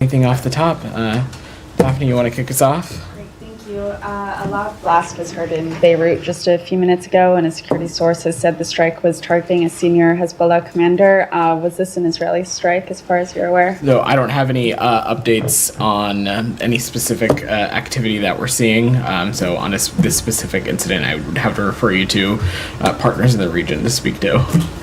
Anything off the top? Daphne, you want to kick us off? Great, thank you. A loud blast was heard in Beirut just a few minutes ago, and a security source has said the strike was targeting a senior Hezbollah commander. Was this an Israeli strike, as far as you're aware? No, I don't have any updates on any specific activity that we're seeing. So on this specific incident, I would have to refer you to partners in the region to speak to.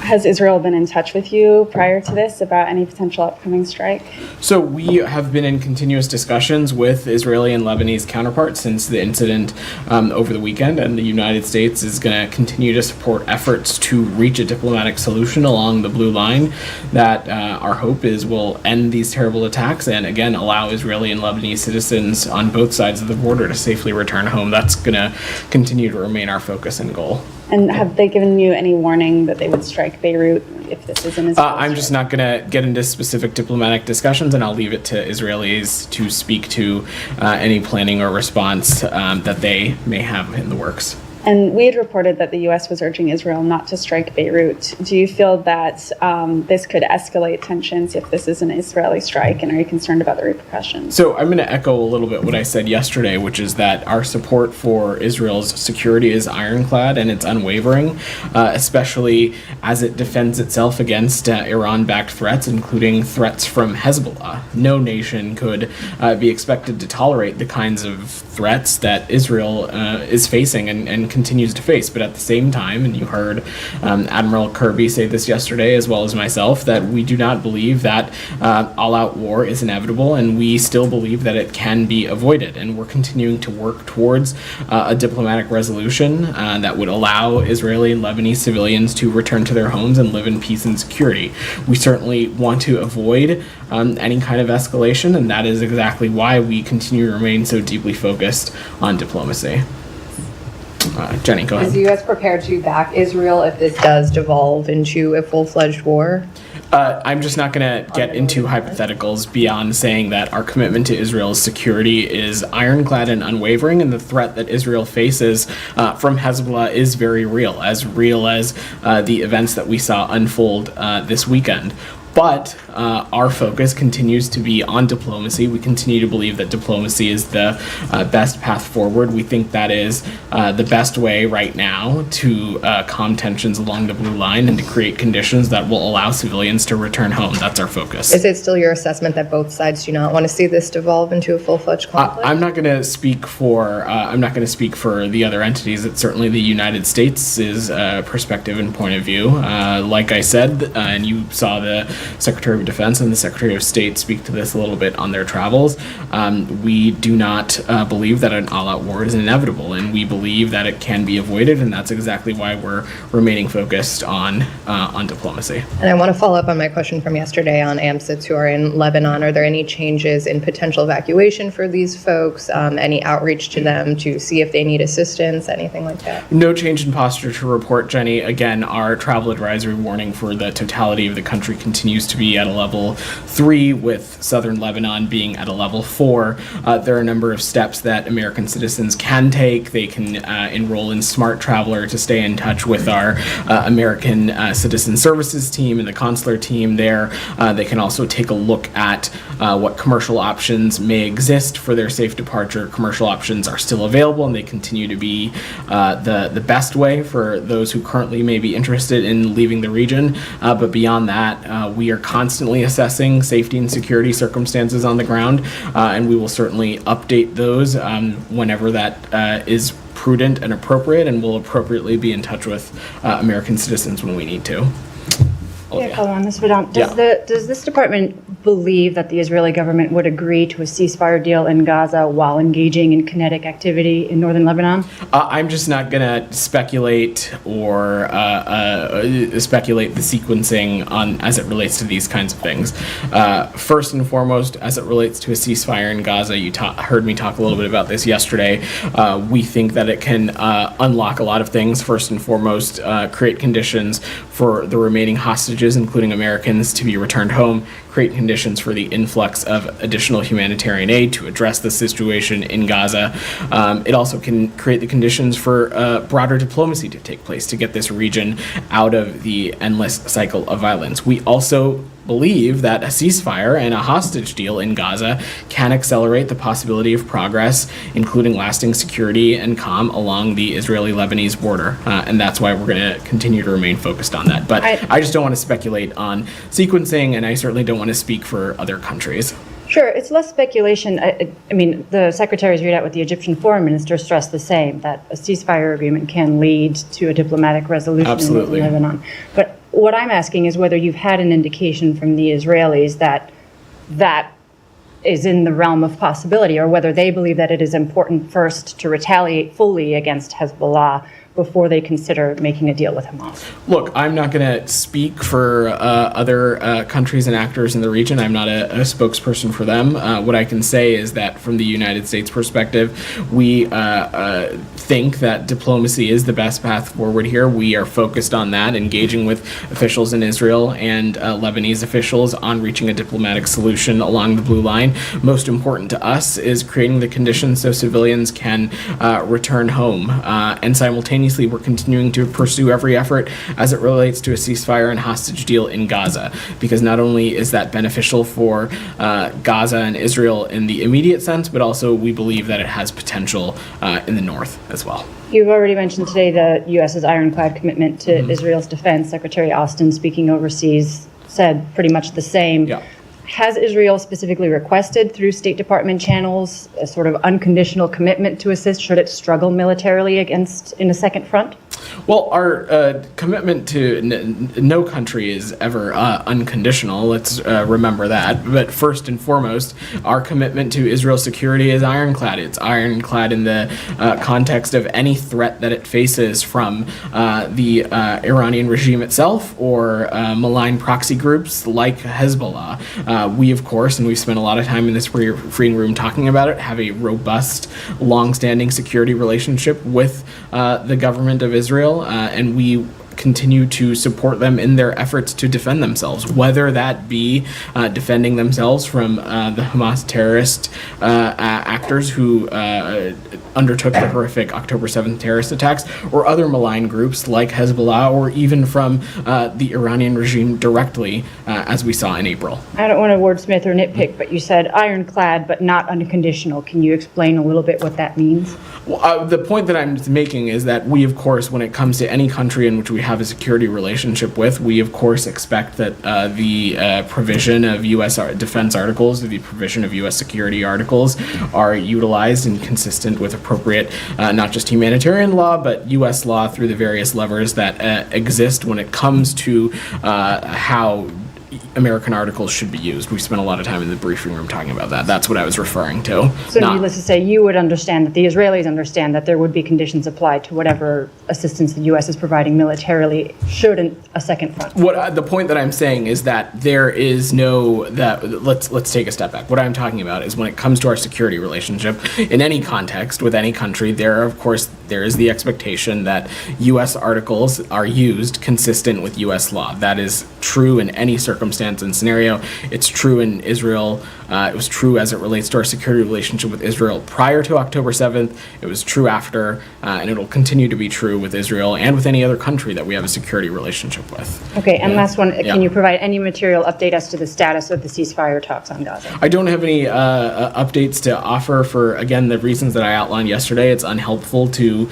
Has Israel been in touch with you prior to this about any potential upcoming strike? So we have been in continuous discussions with Israeli and Lebanese counterparts since the incident over the weekend, and the United States is going to continue to support efforts to reach a diplomatic solution along the blue line that our hope is will end these terrible attacks and again allow Israeli and Lebanese citizens on both sides of the border to safely return home. That's going to continue to remain our focus and goal. And have they given you any warning that they would strike Beirut if this is an Israeli I'm just not going to get into specific diplomatic discussions, and I'll leave it to Israelis to speak to any planning or response that they may have in the works. And we had reported that the U.S. was urging Israel not to strike Beirut. Do you feel that this could escalate tensions if this is an Israeli strike, and are you concerned about the repercussions? So I'm going to echo a little bit what I said yesterday, which is that our support for Israel's security is ironclad and it's unwavering, especially as it defends itself against Iran-backed threats, including threats from Hezbollah. No nation could be expected to tolerate the kinds of threats that Israel is facing and continues to face. But at the same time, and you heard Admiral Kirby say this yesterday as well as myself, that we do not believe that all-out war is inevitable, and we still believe that it can be avoided, and we're continuing to work towards a diplomatic resolution that would allow Israeli and Lebanese civilians to return to their homes and live in peace and security. We certainly want to avoid any kind of escalation, and that is exactly why we continue to remain so deeply focused on diplomacy. Jenny, go ahead. Is the U.S. prepared to back Israel if this does devolve into a full-fledged war? I'm just not going to get into hypotheticals beyond saying that our commitment to Israel's security is ironclad and unwavering, and the threat that Israel faces from Hezbollah is very real as the events that we saw unfold this weekend. But our focus continues to be on diplomacy. We continue to believe that diplomacy is the best path forward. We think that is the best way right now to calm tensions along the blue line and to create conditions that will allow civilians to return home. That's our focus. Is it still your assessment that both sides do not want to see this devolve into a full-fledged conflict? I'm not going to speak for the other entities. It's certainly the United States' perspective and point of view. Like I said, and you saw the Secretary of Defense and the Secretary of State speak to this a little bit on their travels. We do not believe that an all-out war is inevitable, and we believe that it can be avoided, and that's exactly why we're remaining focused on diplomacy. And I want to follow up on my question from yesterday on AMSITs who are in Lebanon. Are there any changes in potential evacuation for these folks? Any outreach to them to see if they need assistance, anything like that? No change in posture to report, Jenny. Again, our travel advisory warning for the totality of the country continues to be at a level 3, with southern Lebanon being at a level 4. There are a number of steps that American citizens can take. They can enroll in Smart Traveler to stay in touch with our American Citizen Services team and the consular team there. They can also take a look at what commercial options may exist for their safe departure. Commercial options are still available, and they continue to be the best way for those who currently may be interested in leaving the region. But beyond that, we are constantly assessing safety and security circumstances on the ground, and we will certainly update those whenever that is prudent and appropriate, and we'll appropriately be in touch with American citizens when we need to. Color on this, Vedant. Does this department believe that the Israeli government would agree to a ceasefire deal in Gaza while engaging in kinetic activity in northern Lebanon? I'm just not going to speculate or speculate the sequencing on as it relates to these kinds of things. First and foremost, as it relates to a ceasefire in Gaza, you heard me talk a little bit about this yesterday. We think that it can unlock a lot of things. First and foremost, create conditions for the remaining hostages, including Americans, to be returned home, create conditions for the influx of additional humanitarian aid to address the situation in Gaza. It also can create the conditions for broader diplomacy to take place to get this region out of the endless cycle of violence. We also believe that a ceasefire and a hostage deal in Gaza can accelerate the possibility of progress, including lasting security and calm along the Israeli-Lebanese border. And that's why we're going to continue to remain focused on that. But I just don't want to speculate on sequencing, and I certainly don't want to speak for other countries. Sure, it's less speculation. I mean, the secretary's readout with the Egyptian foreign minister stressed the same, that a ceasefire agreement can lead to a diplomatic resolution Absolutely. in Lebanon. But what I'm asking is whether you've had an indication from the Israelis that that is in the realm of possibility, or whether they believe that it is important first to retaliate fully against Hezbollah before they consider making a deal with Hamas. Look, I'm not going to speak for other countries and actors in the region. I'm not a spokesperson for them. What I can say is that from the United States perspective, we think that diplomacy is the best path forward here. We are focused on that, engaging with officials in Israel and Lebanese officials on reaching a diplomatic solution along the blue line. Most important to us is creating the conditions so civilians can return home. And simultaneously, we're continuing to pursue every effort as it relates to a ceasefire and hostage deal in Gaza, because not only is that beneficial for Gaza and Israel in the immediate sense, but also we believe that it has potential in the north as well. You've already mentioned today the U.S.'s ironclad commitment to Israel's defense. Secretary Austin, speaking overseas, said pretty much the same. Yeah. Has Israel specifically requested through State Department channels a sort of unconditional commitment to assist should it struggle militarily against in a second front? Well, our commitment to no country is ever unconditional. Let's remember that. But first and foremost, our commitment to Israel's security is ironclad. It's ironclad in the context of any threat that it faces from the Iranian regime itself or malign proxy groups like Hezbollah. We, of course, and we've spent a lot of time in this freeing room talking about it, have a robust, long-standing security relationship with the government of Israel, and we continue to support them in their efforts to defend themselves, whether that be defending themselves from the Hamas terrorist actors who undertook the horrific October 7th terrorist attacks, or other malign groups like Hezbollah, or even from the Iranian regime directly, as we saw in April. I don't want to wordsmith or nitpick, but you said ironclad but not unconditional. Can you explain a little bit what that means? Well, the point that I'm making is that we, of course, when it comes to any country in which we have a security relationship with, we, of course, expect that the provision of U.S. defense articles, the provision of U.S. security articles are utilized and consistent with appropriate, not just humanitarian law, but U.S. law through the various levers that exist when it comes to how American articles should be used. We spent a lot of time in the briefing room talking about that. That's what I was referring to. So needless to say, you would understand that the Israelis understand that there would be conditions applied to whatever assistance the U.S. is providing militarily should a second front. The point that I'm saying is that there is let's take a step back. What I'm talking about is when it comes to our security relationship, in any context with any country, there is the expectation that U.S. articles are used consistent with U.S. law. That is true in any circumstance and scenario. It's true in Israel. It was true as it relates to our security relationship with Israel prior to October 7th. It was true after, and it'll continue to be true with Israel and with any other country that we have a security relationship with. Okay, and last one, can you provide any material update as to the status of the ceasefire talks on Gaza? I don't have any updates to offer for, again, the reasons that I outlined yesterday. It's unhelpful to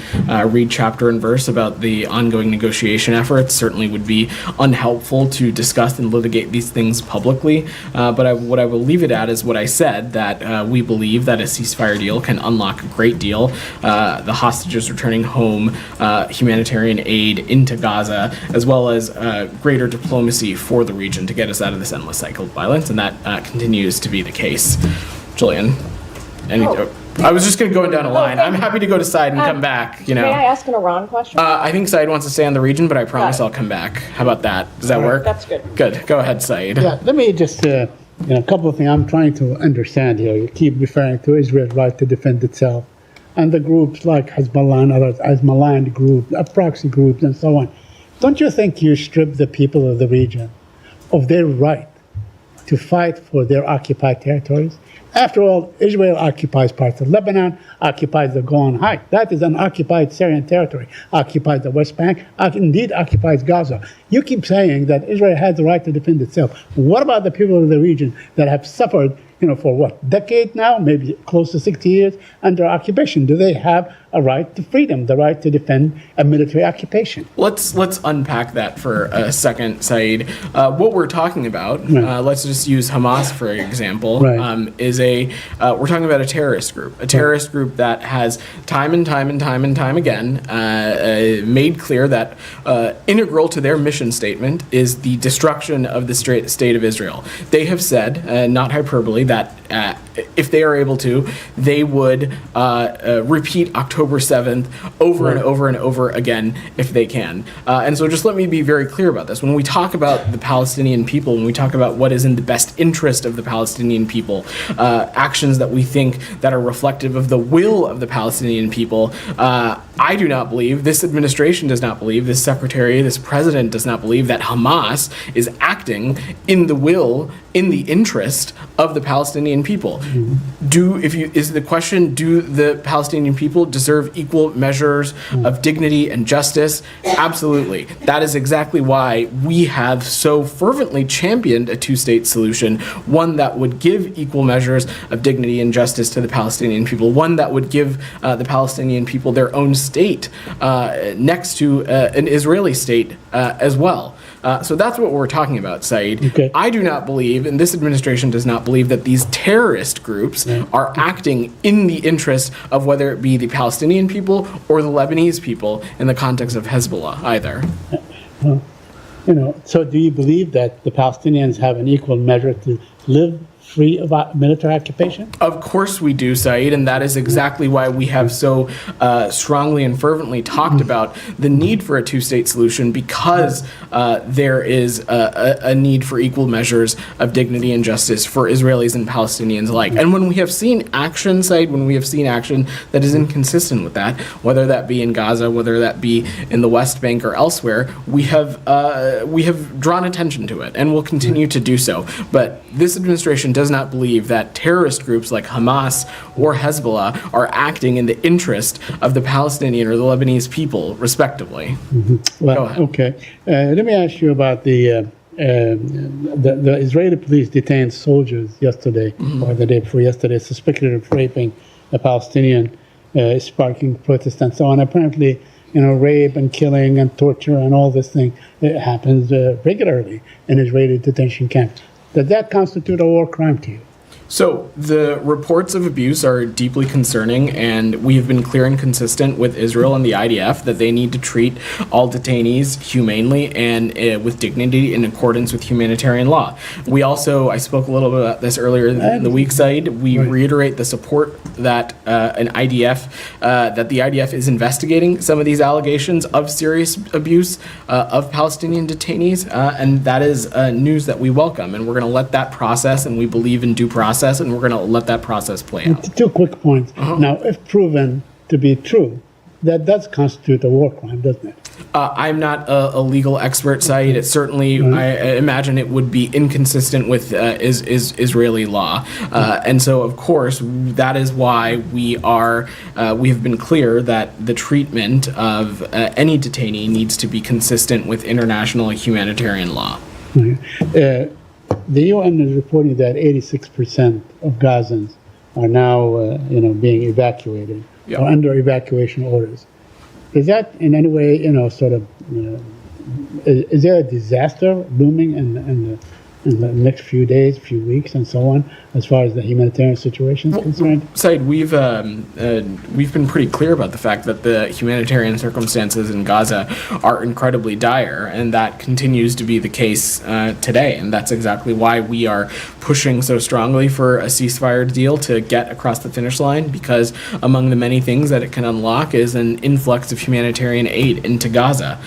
read chapter and verse about the ongoing negotiation efforts. Certainly would be unhelpful to discuss and litigate these things publicly. But what I will leave it at is what I said, that we believe that a ceasefire deal can unlock a great deal. The hostages returning home, humanitarian aid into Gaza, as well as greater diplomacy for the region to get us out of this endless cycle of violence, and that continues to be the case. Julian, I was just going to go down a line. I'm happy to go to Said and come back. May I ask an Iran question? I think Said wants to stay on the region, but I promise I'll come back. How about that? Does that work? That's good. Good. Go ahead, Said. Yeah, let me just, a couple of things I'm trying to understand here. You keep referring to Israel's right to defend itself, and the groups like Hezbollah and others as maligned groups, proxy groups, and so on. Don't you think you strip the people of the region of their right to fight for their occupied territories? After all, Israel occupies parts of Lebanon, occupies the Golan Heights. That is an occupied Syrian territory, occupies the West Bank, indeed occupies Gaza. You keep saying that Israel has the right to defend itself. What about the people of the region that have suffered, for what, decade now, maybe close to 60 years under occupation? Do they have a right to freedom, the right to defend a military occupation? Let's unpack that for a second, Saeed. What we're talking about, let's just use Hamas for example, Right. we're talking about a terrorist group that has time and time again made clear that integral to their mission statement is the destruction of the state of Israel. They have said, not hyperbole, that if they are able to, they would repeat October 7th over and over and over again if they can. And so just let me be very clear about this. When we talk about the Palestinian people, when we talk about what is in the best interest of the Palestinian people, actions that we think that are reflective of the will of the Palestinian people, I do not believe, this administration does not believe, this secretary, this president does not believe that Hamas is acting in the will, in the interest of the Palestinian people. Is the question, do the Palestinian people deserve equal measures of dignity and justice? Absolutely. That is exactly why we have so fervently championed a two-state solution, one that would give equal measures of dignity and justice to the Palestinian people, one that would give the Palestinian people their own state next to an Israeli state as well. So that's what we're talking about, Saeed. Okay. I do not believe, and this administration does not believe, that these terrorist groups are acting in the interest of whether it be the Palestinian people or the Lebanese people in the context of Hezbollah either. So do you believe that the Palestinians have an equal measure to live free of military occupation? Of course we do, Saeed, and that is exactly why we have so strongly and fervently talked about the need for a two-state solution, because there is a need for equal measures of dignity and justice for Israelis and Palestinians alike. And when we have seen action, Saeed, when we have seen action that is inconsistent with that, whether that be in Gaza, whether that be in the West Bank or elsewhere, we have drawn attention to it and will continue to do so. But this administration does not believe that terrorist groups like Hamas or Hezbollah are acting in the interest of the Palestinian or the Lebanese people, respectively. Well, Go ahead. okay. Let me ask you about the Israeli police detained soldiers yesterday, or the day before yesterday, suspected of raping a Palestinian, sparking protests and so on. Apparently, rape and killing and torture and all this thing, it happens regularly in Israeli detention camps. Does that constitute a war crime to you? So the reports of abuse are deeply concerning, and we have been clear and consistent with Israel and the IDF that they need to treat all detainees humanely and with dignity in accordance with humanitarian law. We also, I spoke a little bit about this earlier in the week, Said, we reiterate the support that that the IDF is investigating some of these allegations of serious abuse of Palestinian detainees, and that is news that we welcome, and we're going to let that process, and we believe in due process, and we're going to let that process play out. Two quick points. Now, if proven to be true, that does constitute a war crime, doesn't it? I'm not a legal expert, Saeed. It certainly, I imagine it would be inconsistent with Israeli law. And so, of course, that is why we have been clear that the treatment of any detainee needs to be consistent with international humanitarian law. The UN is reporting that 86% of Gazans are now, being evacuated or under evacuation orders. Is that in any way, is there a disaster looming in the next few days, few weeks, and so on, as far as the humanitarian situation is concerned? Said, we've been pretty clear about the fact that the humanitarian circumstances in Gaza are incredibly dire, and that continues to be the case today. And that's exactly why we are pushing so strongly for a ceasefire deal to get across the finish line, because among the many things that it can unlock is an influx of humanitarian aid into Gaza.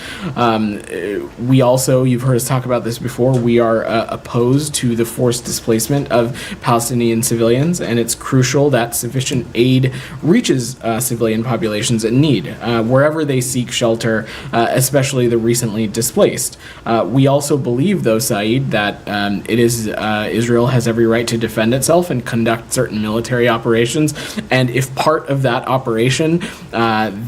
We also, you've heard us talk about this before, we are opposed to the forced displacement of Palestinian civilians, and it's crucial that sufficient aid reaches civilian populations in need, wherever they seek shelter, especially the recently displaced. We also believe, though, Saeed, that Israel has every right to defend itself and conduct certain military operations, and if part of that operation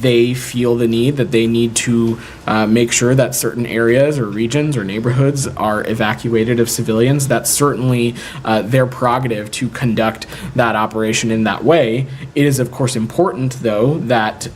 they feel the need that they need to make sure that certain areas or regions or neighborhoods are evacuated of civilians, that's certainly their prerogative to conduct that operation in that way. It is, of course, important, though, that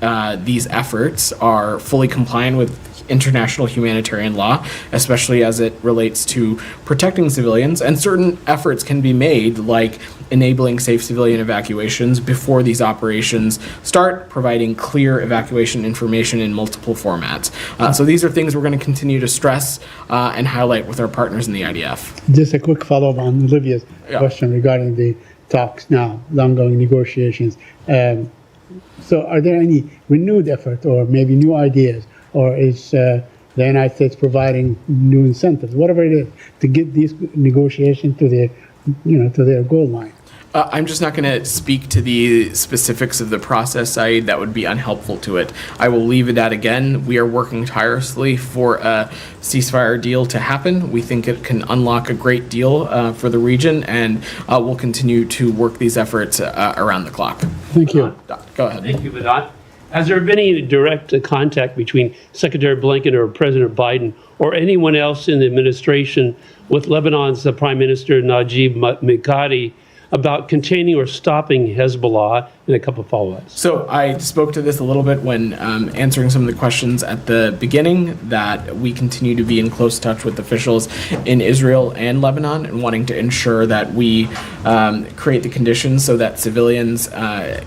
these efforts are fully compliant with international humanitarian law, especially as it relates to protecting civilians, and certain efforts can be made, like enabling safe civilian evacuations before these operations start, providing clear evacuation information in multiple formats. So these are things we're going to continue to stress and highlight with our partners in the IDF. Just a quick follow-up on Olivia's question regarding the talks now, the ongoing negotiations. So are there any renewed effort or maybe new ideas, or is the United States providing new incentives, whatever it is, to get these negotiations to their goal line? I'm just not going to speak to the specifics of the process, Saeed. That would be unhelpful to it. I will leave it at, again, we are working tirelessly for a ceasefire deal to happen. We think it can unlock a great deal for the region, and we'll continue to work these efforts around the clock. Thank you. Go ahead. Thank you, Vedant. Has there been any direct contact between Secretary Blinken or President Biden or anyone else in the administration with Lebanon's Prime Minister Najib Mikati about containing or stopping Hezbollah? And a couple of follow-ups. So I spoke to this a little bit when answering some of the questions at the beginning, that we continue to be in close touch with officials in Israel and Lebanon, and wanting to ensure that we create the conditions so that civilians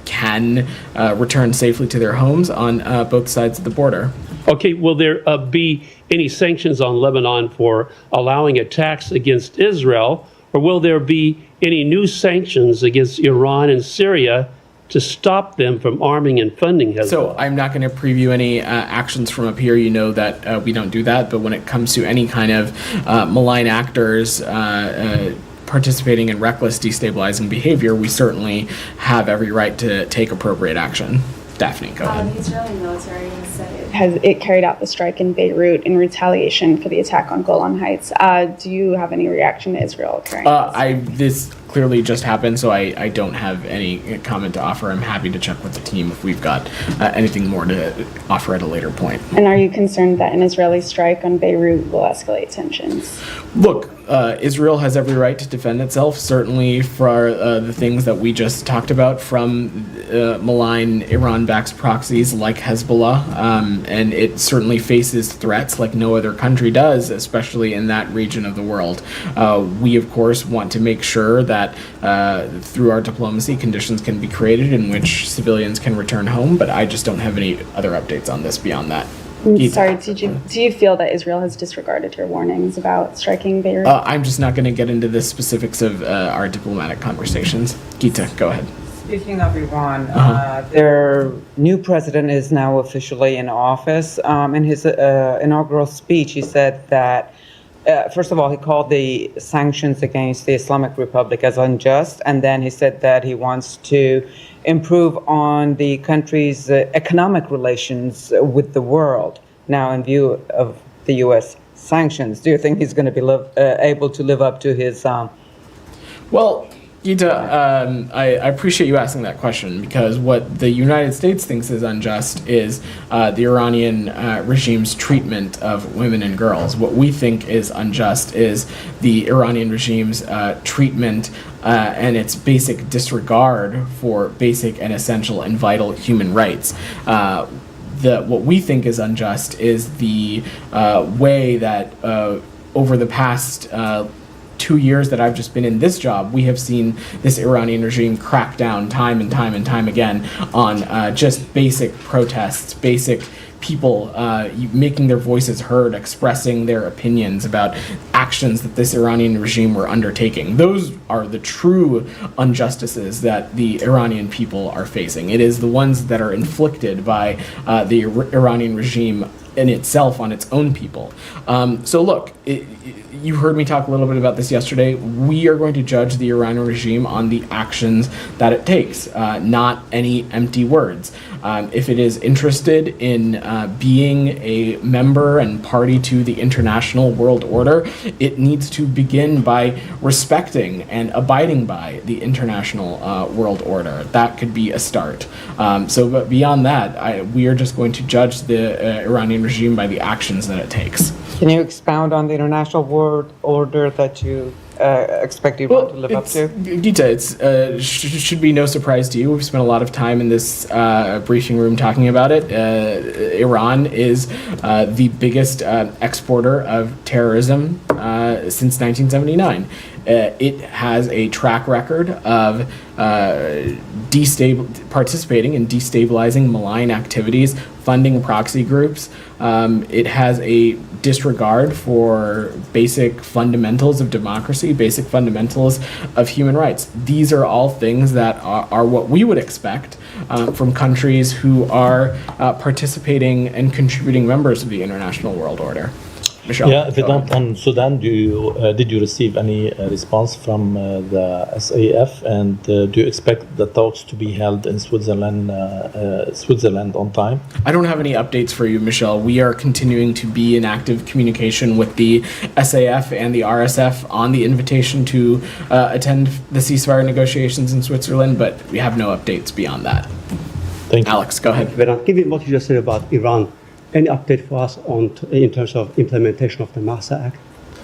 can return safely to their homes on both sides of the border. Okay, will there be any sanctions on Lebanon for allowing attacks against Israel, or will there be any new sanctions against Iran and Syria to stop them from arming and funding Hezbollah? So I'm not going to preview any actions from up here. You know that we don't do that. But when it comes to any kind of malign actors participating in reckless destabilizing behavior, we certainly have every right to take appropriate action. Daphne, go ahead. The Israeli military has said it carried out the strike in Beirut in retaliation for the attack on Golan Heights. Do you have any reaction to Israel carrying This clearly just happened, so I don't have any comment to offer. I'm happy to check with the team if we've got anything more to offer at a later point. And are you concerned that an Israeli strike on Beirut will escalate tensions? Look, Israel has every right to defend itself, certainly for the things that we just talked about from malign Iran-backed proxies like Hezbollah, and it certainly faces threats like no other country does, especially in that region of the world. We, of course, want to make sure that through our diplomacy, conditions can be created in which civilians can return home, but I just don't have any other updates on this beyond that. Sorry, do you feel that Israel has disregarded your warnings about striking Beirut? I'm just not going to get into the specifics of our diplomatic conversations. Gita, go ahead. Speaking of Iran, their new president is now officially in office. In his inaugural speech, he said that, first of all, he called the sanctions against the Islamic Republic as unjust, and then he said that he wants to improve on the country's economic relations with the world. Now, in view of the U.S. sanctions, do you think he's going to be able to live up to his... Well, Gita, I appreciate you asking that question, because what the United States thinks is unjust is the Iranian regime's treatment of women and girls. What we think is unjust is the Iranian regime's treatment and its basic disregard for basic and essential and vital human rights. What we think is unjust is the way that over the past 2 years that I've just been in this job, we have seen this Iranian regime crack down time and time and time again on just basic protests, basic people making their voices heard, expressing their opinions about actions that this Iranian regime were undertaking. Those are the true injustices that the Iranian people are facing. It is the ones that are inflicted by the Iranian regime in itself on its own people. So look, you heard me talk a little bit about this yesterday. We are going to judge the Iranian regime on the actions that it takes, not any empty words. If it is interested in being a member and party to the international world order, it needs to begin by respecting and abiding by the international world order. That could be a start. But beyond that, we are just going to judge the Iranian regime by the actions that it takes. Can you expound on the international world order that you expect Iran to live up to? Gita, it should be no surprise to you. We've spent a lot of time in this briefing room talking about it. Iran is the biggest exporter of terrorism since 1979. It has a track record of participating in destabilizing malign activities, funding proxy groups. It has a disregard for basic fundamentals of democracy, basic fundamentals of human rights. These are all things that are what we would expect from countries who are participating and contributing members of the international world order. Michelle. Yeah, Vedant, on Sudan, did you receive any response from the SAF, and do you expect the talks to be held in Switzerland on time? I don't have any updates for you, Michelle. We are continuing to be in active communication with the SAF and the RSF on the invitation to attend the ceasefire negotiations in Switzerland, but we have no updates beyond that. Thank you. Alex, go ahead. Vedant, given what you just said about Iran, any update for us in terms of implementation of the Massa Act?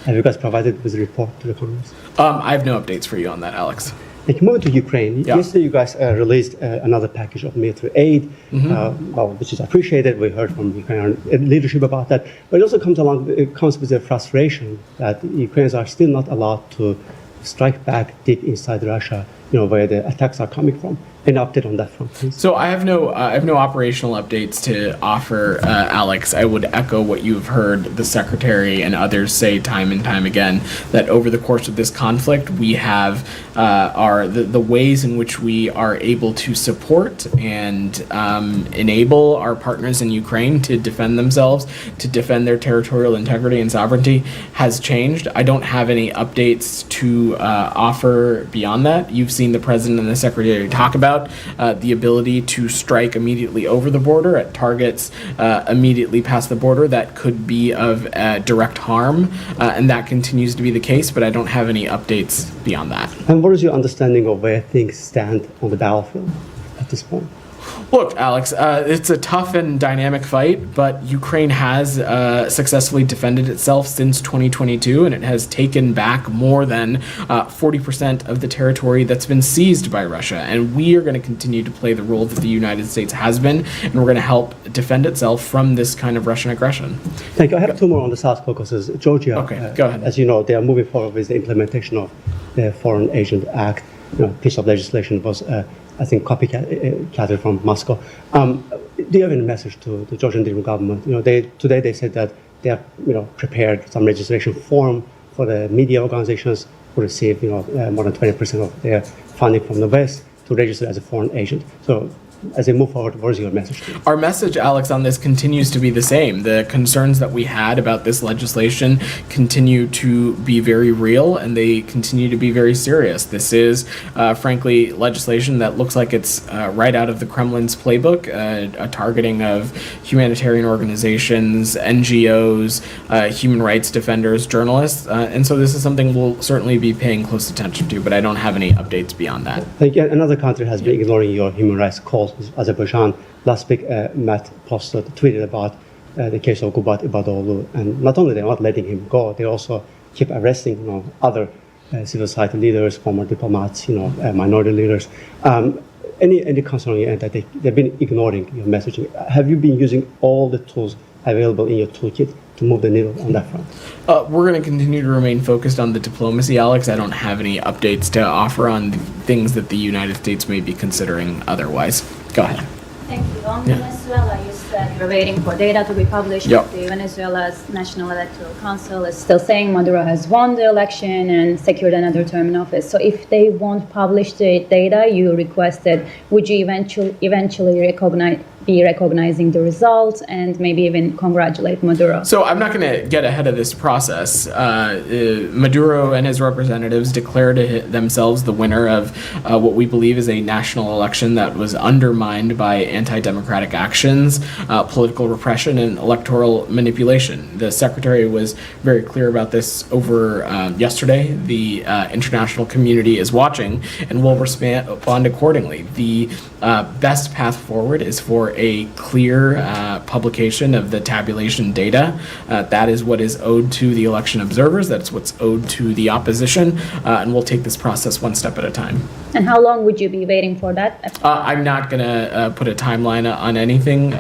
Have you guys provided with a report to the Congress? I have no updates for you on that, Alex. Like, moving to Ukraine, Yeah. yesterday you guys released another package of military aid, which is appreciated. We heard from Ukrainian leadership about that. But it also comes with a frustration that Ukrainians are still not allowed to strike back deep inside Russia, where the attacks are coming from. An update on that front, please. So I have no operational updates to offer, Alex. I would echo what you've heard the secretary and others say time and time again, that over the course of this conflict, we have the ways in which we are able to support and enable our partners in Ukraine to defend themselves, to defend their territorial integrity and sovereignty has changed. I don't have any updates to offer beyond that. You've seen the president and the secretary talk about the ability to strike immediately over the border at targets immediately past the border that could be of direct harm, and that continues to be the case, but I don't have any updates beyond that. And what is your understanding of where things stand on the battlefield at this point? Look, Alex, it's a tough and dynamic fight, but Ukraine has successfully defended itself since 2022, and it has taken back more than 40% of the territory that's been seized by Russia. And we are going to continue to play the role that the United States has been, and we're going to help defend itself from this kind of Russian aggression. Thank you. I have two more on the South Caucasus. Georgia, Okay, go ahead. As you know, they are moving forward with the implementation of the Foreign Agent Act. Piece of legislation was, I think, copycatted from Moscow. Do you have any message to the Georgian government? Today they said that they have, prepared some registration form for the media organizations who receive, more than 20% of their funding from the West to register as a foreign agent. So, as they move forward, what is your message? Our message, Alex, on this continues to be the same. The concerns that we had about this legislation continue to be very real, and they continue to be very serious. This is, frankly, legislation that looks like it's right out of the Kremlin's playbook, a targeting of humanitarian organizations, NGOs, human rights defenders, journalists. And so this is something we'll certainly be paying close attention to, but I don't have any updates beyond that. Again, another country has been ignoring your human rights calls. Azerbaijan. Last week, Matt tweeted about the case of Gubat Ibadoglu, and not only they're not letting him go, they also keep arresting, other civil society leaders, former diplomats, minority leaders. Any concern on your end that they've been ignoring your messaging? Have you been using all the tools available in your toolkit to move the needle on that front? We're going to continue to remain focused on the diplomacy, Alex. I don't have any updates to offer on things that the United States may be considering otherwise. Go ahead. Thank you. On Venezuela, you said you're waiting for data to be published. Yep. The Venezuela's National Electoral Council is still saying Maduro has won the election and secured another term in office. So if they won't publish the data you requested, would you eventually be recognizing the results and maybe even congratulate Maduro? So I'm not going to get ahead of this process. Maduro and his representatives declared themselves the winner of what we believe is a national election that was undermined by anti-democratic actions, political repression, and electoral manipulation. The secretary was very clear about this over yesterday. The international community is watching and will respond accordingly. The best path forward is for a clear publication of the tabulation data. That is what is owed to the election observers. That's what's owed to the opposition. And we'll take this process one step at a time. And how long would you be waiting for that? I'm not going to put a timeline on anything.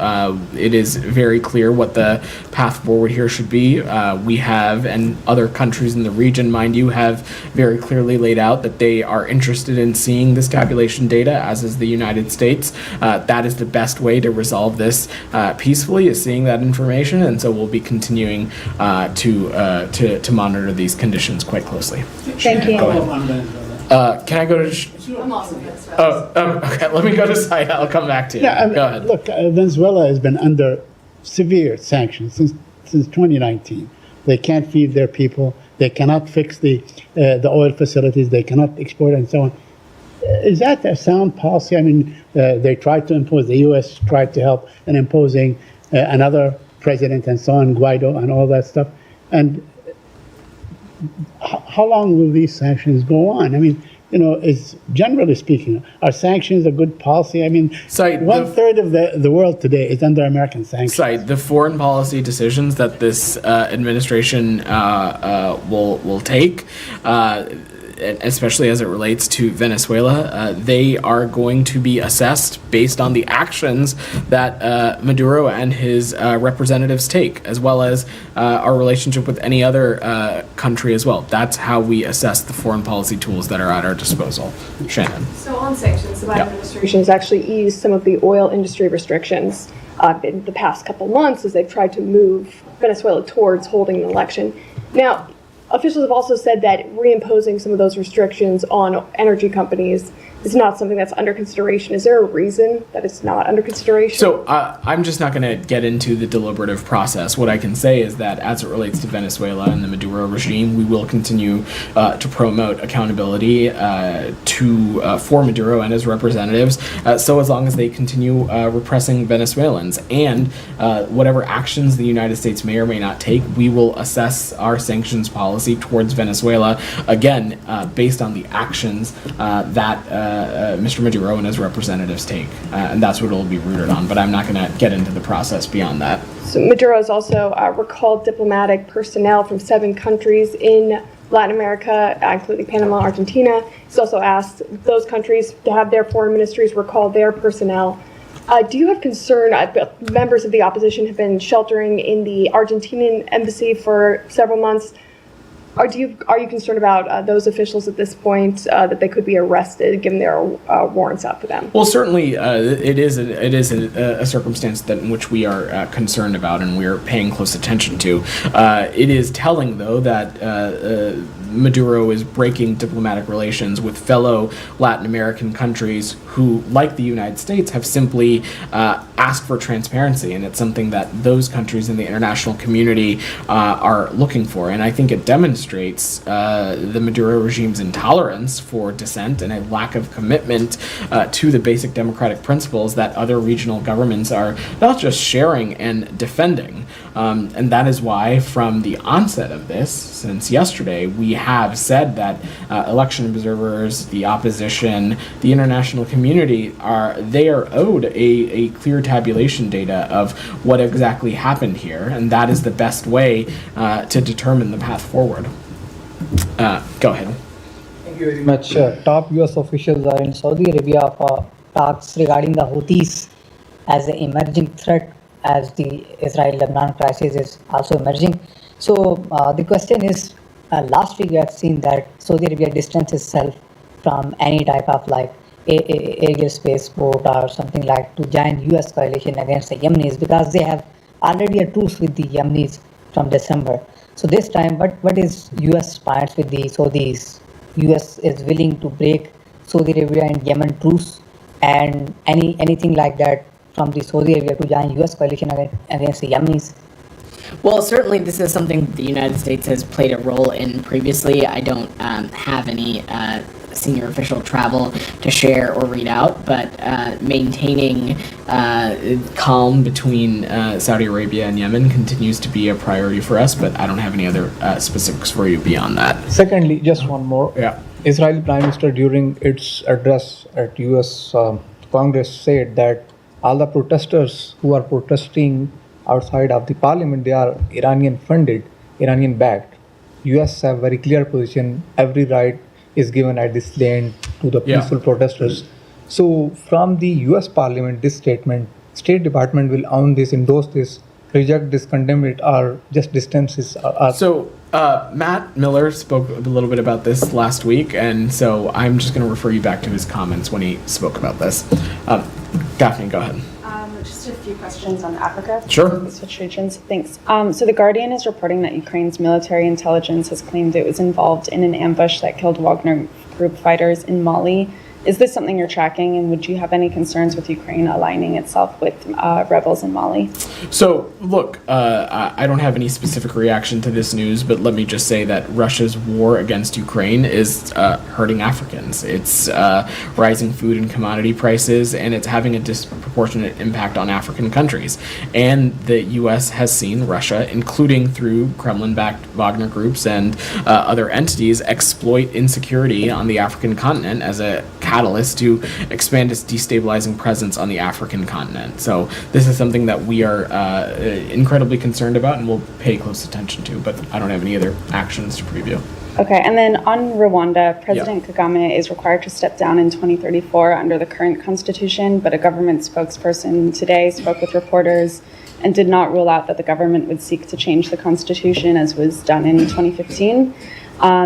It is very clear what the path forward here should be. We have, and other countries in the region, mind you, have very clearly laid out that they are interested in seeing this tabulation data, as is the United States. That is the best way to resolve this peacefully, is seeing that information, and so we'll be continuing to monitor these conditions quite closely. Thank you. Go ahead. Can I go to? Okay. Let me go to site. I'll come back to you. Yeah, go ahead. Look, Venezuela has been under severe sanctions since 2019. They can't feed their people. They cannot fix the oil facilities. They cannot export and so on. Is that a sound policy? I mean, they tried to impose, the U.S. tried to help in imposing another president and so on, Guaido and all that stuff. And how long will these sanctions go on? I mean, is generally speaking, are sanctions a good policy? I mean, one third of the world today is under American sanctions. The foreign policy decisions that this administration will take, especially as it relates to Venezuela, they are going to be assessed based on the actions that Maduro and his representatives take, as well as our relationship with any other country as well. That's how we assess the foreign policy tools that are at our disposal. Shannon. So on sanctions, the Biden administration has actually eased some of the oil industry restrictions in the past couple months as they've tried to move Venezuela towards holding an election. Now, officials have also said that reimposing some of those restrictions on energy companies is not something that's under consideration. Is there a reason that it's not under consideration? So I'm just not going to get into the deliberative process. What I can say is that as it relates to Venezuela and the Maduro regime, we will continue to promote accountability for Maduro and his representatives, so as long as they continue repressing Venezuelans. And whatever actions the United States may or may not take, we will assess our sanctions policy towards Venezuela, again, based on the actions that Mr. Maduro and his representatives take. And that's what it'll be rooted on. But I'm not going to get into the process beyond that. So Maduro has also recalled diplomatic personnel from 7 countries in Latin America, including Panama, Argentina. He's also asked those countries to have their foreign ministries recall their personnel. Do you have concern? Members of the opposition have been sheltering in the Argentinian embassy for several months. Are you concerned about those officials at this point, that they could be arrested given there are warrants out for them? Well, certainly it is a circumstance in which we are concerned about and we are paying close attention to. It is telling, though, that Maduro is breaking diplomatic relations with fellow Latin American countries who, like the United States, have simply asked for transparency, and it's something that those countries in the international community are looking for. And I think it demonstrates the Maduro regime's intolerance for dissent and a lack of commitment to the basic democratic principles that other regional governments are not just sharing and defending. And that is why, from the onset of this, since yesterday, we have said that election observers, the opposition, the international community are owed a clear tabulation data of what exactly happened here, and that is the best way to determine the path forward. Go ahead. Thank you very much. Top US officials are in Saudi Arabia for talks regarding the Houthis as an emerging threat, as the Israel-Lebanon crisis is also emerging. So the question is, last week we have seen that Saudi Arabia distanced itself from any type of aerial space support or something like to join US coalition against the Yemenis, because they have already a truce with the Yemenis from December. So this time, what is US stance with the Saudis? US is willing to break Saudi Arabia and Yemen truce, and anything like that from the Saudi Arabia to join U.S. coalition against the Yemenis? Well, certainly this is something the United States has played a role in previously. I don't have any senior official travel to share or read out, but maintaining calm between Saudi Arabia and Yemen continues to be a priority for us, but I don't have any other specifics for you beyond that. Secondly, just one more. Yeah. Israeli Prime Minister during its address at US Congress said that all the protesters who are protesting outside of the parliament, they are Iranian funded, Iranian backed. US have very clear position, every right is given at this land to the peaceful protesters. So from the US parliament, this statement, State Department will own this, endorse this, reject this, condemn it, or just distance this. So Matt Miller spoke a little bit about this last week, and so I'm just going to refer you back to his comments when he spoke about this. Daphne, go ahead. Just a few questions on Africa. Sure. We switch regions. Thanks. So The Guardian is reporting that Ukraine's military intelligence has claimed it was involved in an ambush that killed Wagner Group fighters in Mali. Is this something you're tracking, and would you have any concerns with Ukraine aligning itself with rebels in Mali? So, look, I don't have any specific reaction to this news, but let me just say that Russia's war against Ukraine is hurting Africans. It's rising food and commodity prices, and it's having a disproportionate impact on African countries. And the U.S. has seen Russia, including through Kremlin-backed Wagner groups and other entities, exploit insecurity on the African continent as a catalyst to expand its destabilizing presence on the African continent. So this is something that we are incredibly concerned about and will pay close attention to, but I don't have any other actions to preview. Okay, and then on Rwanda, President Kagame is required to step down in 2034 under the current constitution, but a government spokesperson today spoke with reporters and did not rule out that the government would seek to change the constitution as was done in 2015.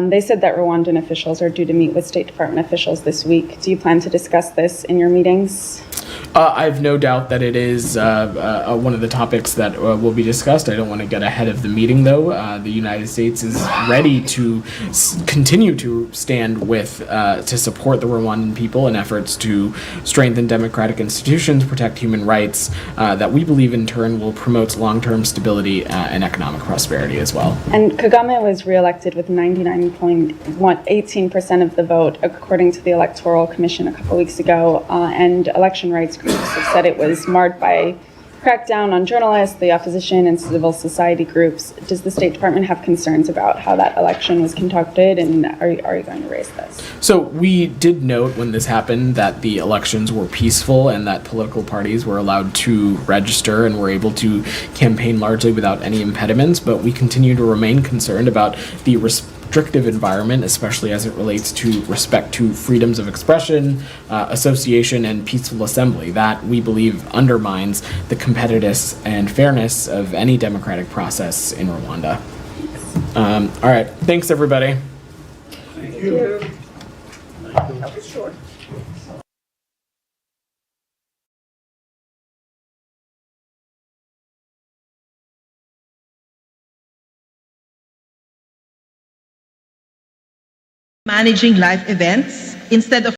They said that Rwandan officials are due to meet with State Department officials this week. Do you plan to discuss this in your meetings? I have no doubt that it is one of the topics that will be discussed. I don't want to get ahead of the meeting, though. The United States is ready to continue to stand with, to support the Rwandan people in efforts to strengthen democratic institutions, protect human rights, that we believe in turn will promote long-term stability and economic prosperity as well. And Kagame was reelected with 99.18% of the vote, according to the Electoral Commission a couple weeks ago, and election rights groups have said it was marred by crackdown on journalists, the opposition, and civil society groups. Does the State Department have concerns about how that election was conducted, and are you going to raise this? So we did note when this happened that the elections were peaceful and that political parties were allowed to register and were able to campaign largely without any impediments, but we continue to remain concerned about the restrictive environment, especially as it relates to respect to freedoms of expression, association, and peaceful assembly. That, we believe, undermines the competitiveness and fairness of any democratic process in Rwanda. All right. Thanks, everybody. Thank you. That was short. Managing live events instead of